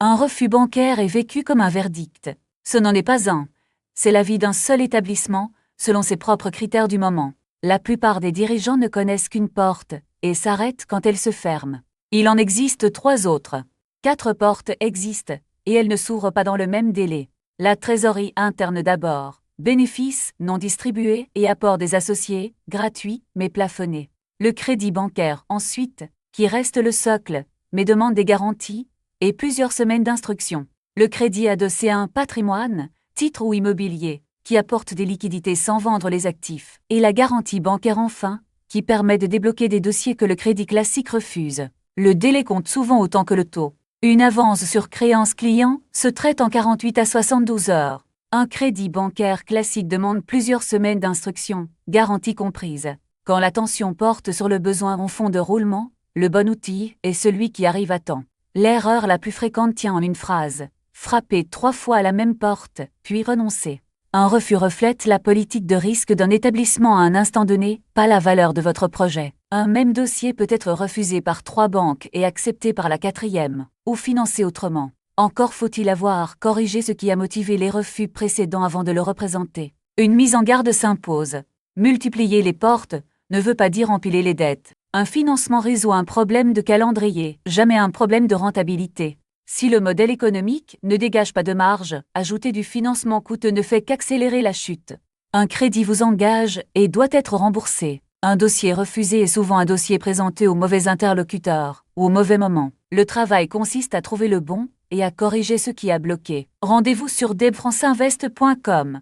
Un refus bancaire est vécu comme un verdict. Ce n'en est pas un. C'est l'avis d'un seul établissement, selon ses propres critères du moment. La plupart des dirigeants ne connaissent qu'une porte, et s'arrêtent quand elle se ferme. Il en existe 3 autres. 4 portes existent, et elles ne s'ouvrent pas dans le même délai. La trésorerie interne d'abord, bénéfices non distribués et apports des associés, gratuits mais plafonnés. Le crédit bancaire ensuite, qui reste le socle, mais demande des garanties, et plusieurs semaines d'instruction. Le crédit adossé à un patrimoine, titre ou immobilier, qui apporte des liquidités sans vendre les actifs. Et la garantie bancaire enfin, qui permet de débloquer des dossiers que le crédit classique refuse. Le délai compte souvent autant que le taux. Une avance sur créance client se traite en 48 à 72 heures. Un crédit bancaire classique demande plusieurs semaines d'instruction, garantie comprise. Quand l'attention porte sur le besoin en fond de roulement, le bon outil est celui qui arrive à temps. L'erreur la plus fréquente tient en une phrase. Frapper 3 fois à la même porte, puis renoncer. Un refus reflète la politique de risque d'un établissement à un instant donné, pas la valeur de votre projet. Un même dossier peut être refusé par 3 banques et accepté par la 4e, ou financé autrement. Encore faut-il avoir corrigé ce qui a motivé les refus précédents avant de le représenter. Une mise en garde s'impose. Multiplier les portes ne veut pas dire empiler les dettes. Un financement résout un problème de calendrier, jamais un problème de rentabilité. Si le modèle économique ne dégage pas de marge, ajouter du financement coûteux ne fait qu'accélérer la chute. Un crédit vous engage et doit être remboursé. Un dossier refusé est souvent un dossier présenté au mauvais interlocuteur ou au mauvais moment. Le travail consiste à trouver le bon et à corriger ce qui a bloqué. Rendez-vous sur debfranceinvest.com.